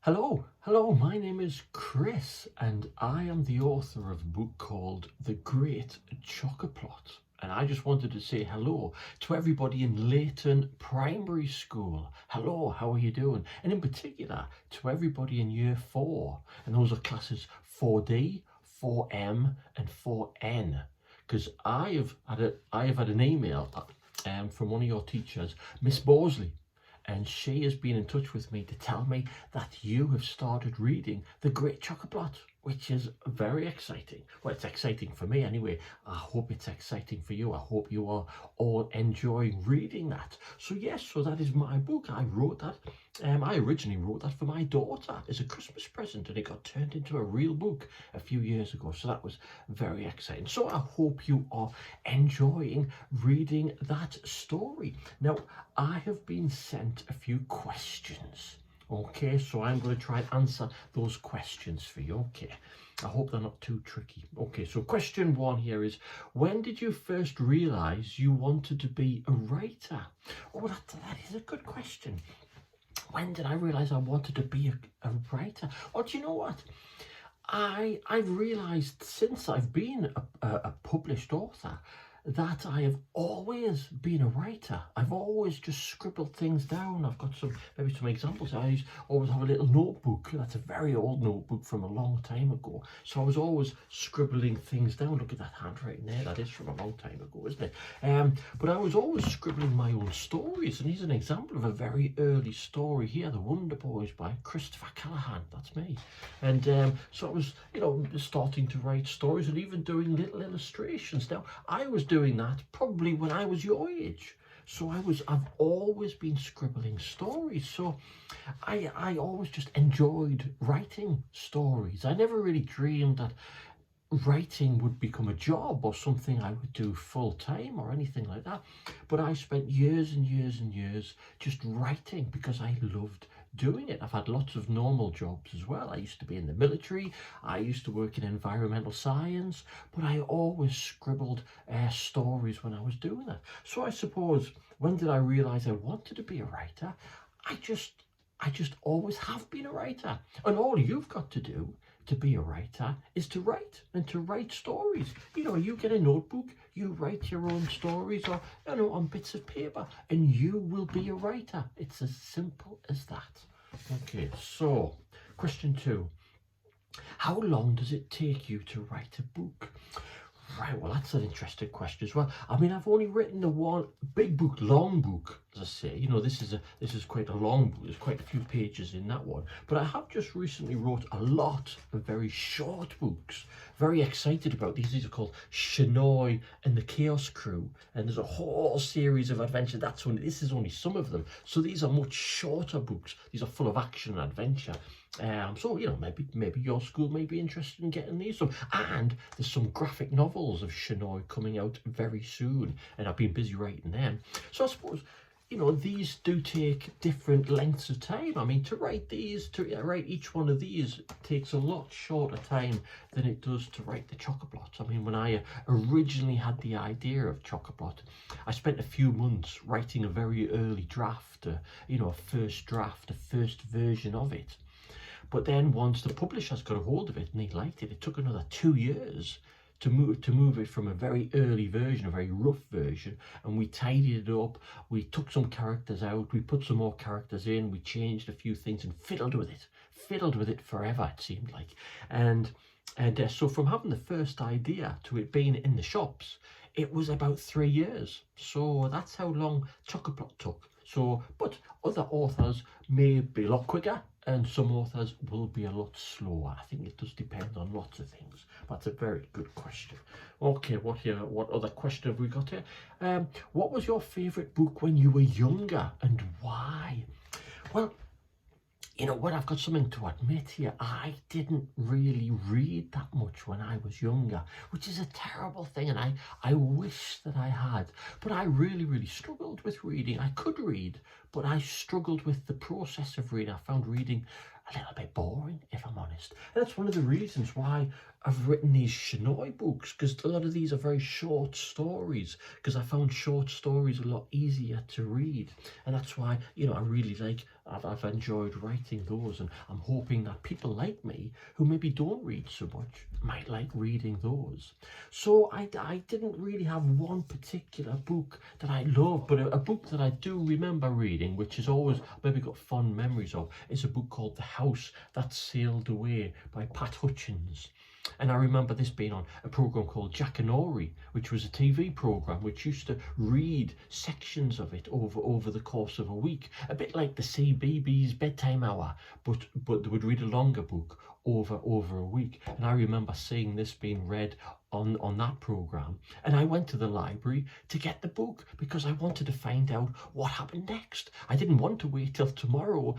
Hello, my name is Chris and I am the author of a book called The Great Chocoplot. And I just wanted to say hello to everybody in Layton Primary School. Hello, how are you doing? And in particular, to everybody in Year 4. And those are classes 4D, 4M and 4N. Because I have had an email from one of your teachers, Miss Bosley, and she has been in touch with me to tell me that you have started reading The Great Chocoplot, which is very exciting. Well, it's exciting for me anyway. I hope it's exciting for you. I hope you are all enjoying reading that. So yes, so that is my book. I wrote that. I originally wrote that for my daughter as a Christmas present, and it got turned into a real book a few years ago. So that was very exciting. So I hope you are enjoying reading that story. Now, I have been sent a few questions. Okay, so I'm going to try and answer those questions for you. Okay, I hope they're not too tricky. Okay, so question 1 here is, when did you first realise you wanted to be a writer? Oh, that is a good question. When did I realise I wanted to be a writer? Well, do you know what? I've realised since I've been a published author that I have always been a writer. I've always just scribbled things down. I've got maybe some examples. I always have a little notebook. That's a very old notebook from a long time ago. So I was always scribbling things down. Look at that handwriting there. That is from a long time ago, isn't it? But I was always scribbling my own stories. And here's an example of a very early story here, The Wonder Boys by Christopher Callaghan. That's me. And so I was, starting to write stories and even doing little illustrations. Now, I was doing that probably when I was your age. So I've always been scribbling stories. So I always just enjoyed writing stories. I never really dreamed that writing would become a job or something I would do full time or anything like that. But I spent years and years and years just writing because I loved doing it. I've had lots of normal jobs as well. I used to be in the military. I used to work in environmental science, but I always scribbled stories when I was doing that. So I suppose, when did I realize I wanted to be a writer? I just always have been a writer. And all you've got to do to be a writer is to write, and to write stories. You get a notebook, you write your own stories, or on bits of paper, and you will be a writer. It's as simple as that. Okay, so question 2. How long does it take you to write a book? Right, well, that's an interesting question as well. I mean, I've only written the one big book, long book, as I say. This is quite a long book. There's quite a few pages in that one. But I have just recently wrote a lot of very short books. Very excited about these. These are called Shinoy and the Chaos Crew. And there's a whole series of adventure. This is only some of them. So these are much shorter books. These are full of action and adventure. So maybe your school may be interested in getting these. And there's some graphic novels of Shinoy coming out very soon, and I've been busy writing them. So I suppose these do take different lengths of time. I mean, to write each one of these takes a lot shorter time than it does to write the Chocoplot. I mean, when I originally had the idea of Chocoplot, I spent a few months writing a very early draft, a first draft, a first version of it. But then once the publishers got a hold of it and they liked it, it took another 2 years to move it from a very early version, a very rough version, and we tidied it up. We took some characters out, we put some more characters in, we changed a few things and fiddled with it forever, it seemed like. And so from having the first idea to it being in the shops, it was about 3 years. So that's how long Chocoplot took. So, but other authors may be a lot quicker, and some authors will be a lot slower. I think it does depend on lots of things. That's a very good question. Okay, what other question have we got here? What was your favourite book when you were younger, and why? Well, what, I've got something to admit here. I didn't really read that much when I was younger, which is a terrible thing, and I wish that I had. But I really, really struggled with reading. I could read, but I struggled with the process of reading. I found reading a little bit boring, if I'm honest. And that's one of the reasons why I've written these Shinoy books, because a lot of these are very short stories, because I found short stories a lot easier to read. And that's why, I really I've enjoyed writing those, and I'm hoping that people like me, who maybe don't read so much, might like reading those. So I didn't really have one particular book that I love, but a book that I do remember reading, which is always maybe got fond memories of, is a book called The House That Sailed Away by Pat Hutchins. And I remember this being on a program called Jack and Ori, which was a TV program which used to read sections of it over the course of a week, a bit like the CBeebies bedtime hour, but they would read a longer book over a week. And I remember seeing this being read on that program, and I went to the library to get the book because I wanted to find out what happened next. I didn't want to wait till tomorrow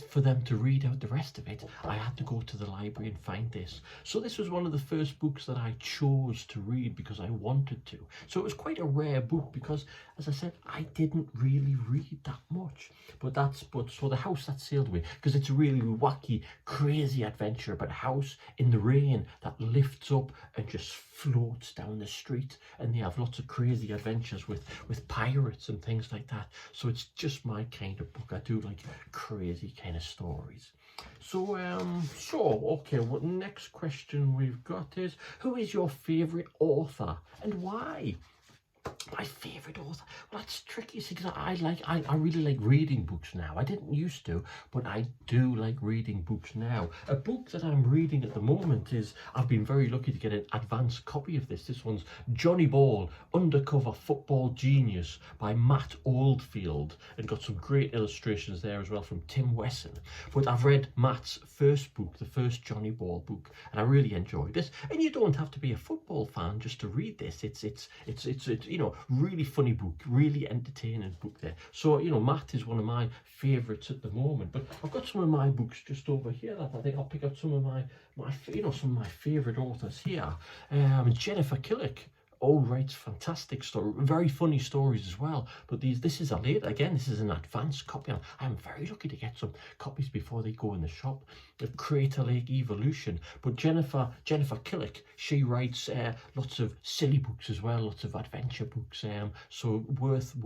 for them to read out the rest of it. I had to go to the library and find this. So this was one of the first books that I chose to read because I wanted to. So it was quite a rare book because, as I said, I didn't really read that much. So The House That Sailed Away, because it's a really wacky, crazy adventure about a house in the rain that lifts up and just floats down the street, and they have lots of crazy adventures with pirates and things like that. So it's just my kind of book. I do like crazy kind of stories. So okay, what next question we've got is, who is your favorite author and why? My favorite author? Well, that's tricky because I really like reading books now. I didn't used to, but I do like reading books now. A book that I'm reading at the moment is, I've been very lucky to get an advanced copy of this. This one's Johnny Ball, Undercover Football Genius by Matt Oldfield, and got some great illustrations there as well from Tim Wesson. But I've read Matt's first book, the first Johnny Ball book, and I really enjoyed this. And you don't have to be a football fan just to read this. It's really funny book, really entertaining book there. So, Matt is one of my favourites at the moment. But I've got some of my books just over here that I think I'll pick out some of my some of my favourite authors here. Jennifer Killick. Oh, right, fantastic story, very funny stories as well. But this is this is an advanced copy. I'm very lucky to get some copies before they go in the shop. Of Crater Lake Evolution. But Jennifer Killick, she writes lots of silly books as well, lots of adventure books. So worth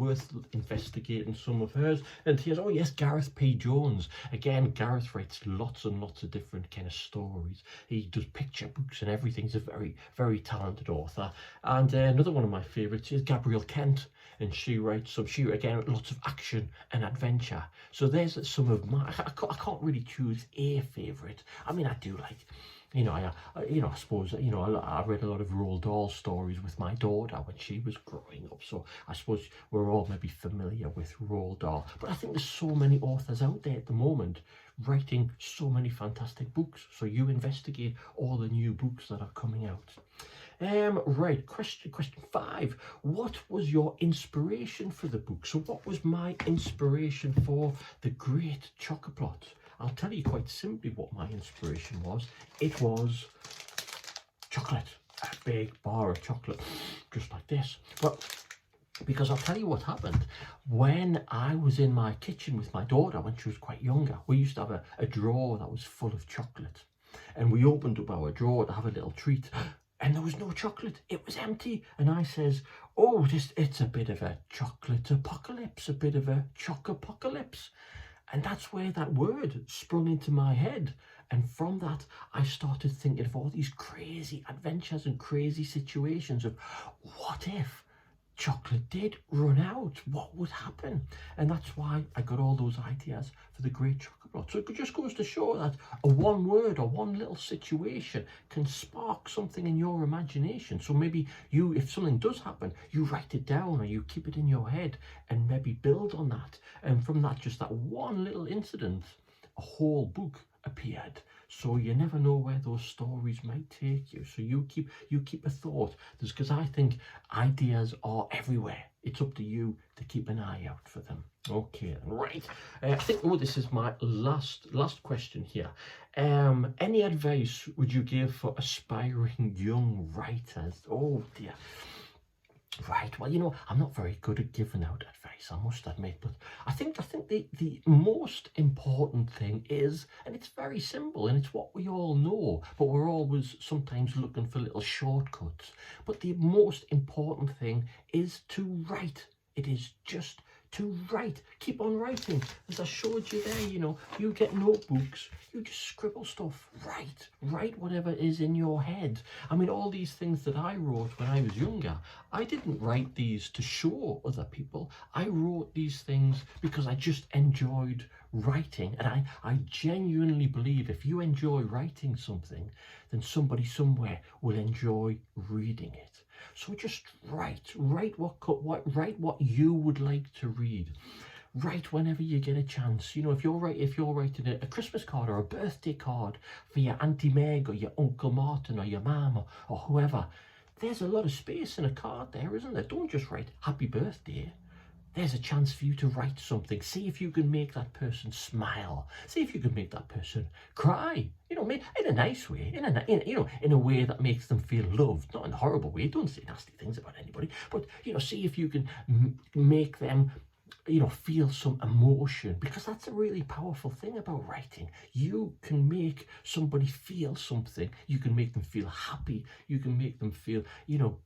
investigating some of hers. And here's, oh yes, Gareth P. Jones. Again, Gareth writes lots and lots of different kind of stories. He does picture books and everything. He's a very, very talented author. And another one of my favourites is Gabrielle Kent, and she writes again lots of action and adventure. So there's some of my. I can't really choose a favourite. I mean, I do like, I suppose, I read a lot of Roald Dahl stories with my daughter when she was growing up. So I suppose we're all maybe familiar with Roald Dahl. But I think there's so many authors out there at the moment writing so many fantastic books. So you investigate all the new books that are coming out. Right, question 5. What was your inspiration for the book? So what was my inspiration for The Great Chocoplot? I'll tell you quite simply what my inspiration was. It was chocolate, a big bar of chocolate, just like this. Well, because I'll tell you what happened. When I was in my kitchen with my daughter when she was quite younger, we used to have a drawer that was full of chocolate. And we opened up our drawer to have a little treat. And there was no chocolate. It was empty. And I says, oh, it's a bit of a chocolate apocalypse, a bit of a chocopocalypse. And that's where that word sprung into my head. And from that, I started thinking of all these crazy adventures and crazy situations of what if chocolate did run out? What would happen? And that's why I got all those ideas for The Great Chocoplot. So it just goes to show that a one word or one little situation can spark something in your imagination. So maybe you, if something does happen, you write it down or you keep it in your head and maybe build on that. And from that, just that one little incident, a whole book appeared. So you never know where those stories might take you. So you keep a thought. Because I think ideas are everywhere. It's up to you to keep an eye out for them. Okay, right. I think, this is my last question here. Any advice would you give for aspiring young writers? Oh dear. Right. Well, I'm not very good at giving out advice, I must admit, but I think the most important thing is, and it's very simple, and it's what we all know, but we're always sometimes looking for little shortcuts. But the most important thing is to write. It is just to write. Keep on writing. As I showed you there, you get notebooks, you just scribble stuff. Write whatever is in your head. I mean, all these things that I wrote when I was younger, I didn't write these to show other people. I wrote these things because I just enjoyed writing. And I genuinely believe if you enjoy writing something, then somebody somewhere will enjoy reading it. So just write what you would like to read. Write whenever you get a chance. If you're writing a Christmas card or a birthday card for your Auntie Meg or your Uncle Martin or your mum or whoever, there's a lot of space in a card there, isn't there? Don't just write happy birthday. There's a chance for you to write something. See if you can make that person smile. See if you can make that person cry. In a nice way, in a way that makes them feel loved, not in a horrible way. Don't say nasty things about anybody, but see if you can make them feel some emotion, because that's a really powerful thing about writing. You can make somebody feel something. You can make them feel happy. You can make them feel,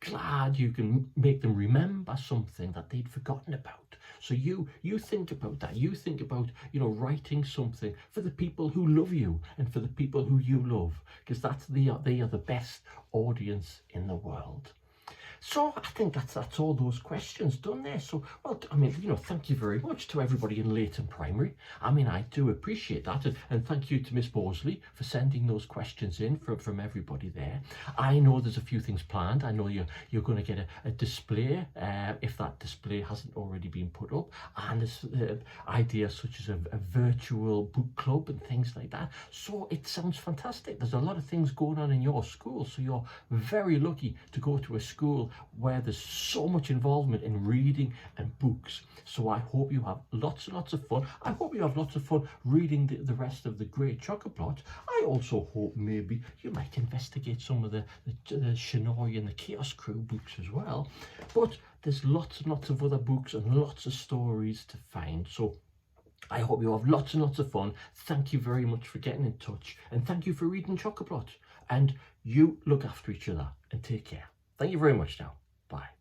glad. You can make them remember something that they'd forgotten about. So you think about that. You think about, writing something for the people who love you and for the people who you love, because they are the best audience in the world. So I think that's all those questions done there. So, well, thank you very much to everybody in Layton Primary. I do appreciate that. And thank you to Miss Bosley for sending those questions in from everybody there. I know there's a few things planned. I know you're going to get a display, if that display hasn't already been put up. And there's ideas such as a virtual book club and things like that. So it sounds fantastic. There's a lot of things going on in your school. So you're very lucky to go to a school where there's so much involvement in reading and books. So I hope you have lots and lots of fun. I hope you have lots of fun reading the rest of the Great Chocoplot. I also hope maybe you might investigate some of the Shinoy and the Chaos Crew books as well. But there's lots and lots of other books and lots of stories to find. So I hope you have lots and lots of fun. Thank you very much for getting in touch. And thank you for reading Chocoplot. And you look after each other and take care. Thank you very much now. Bye.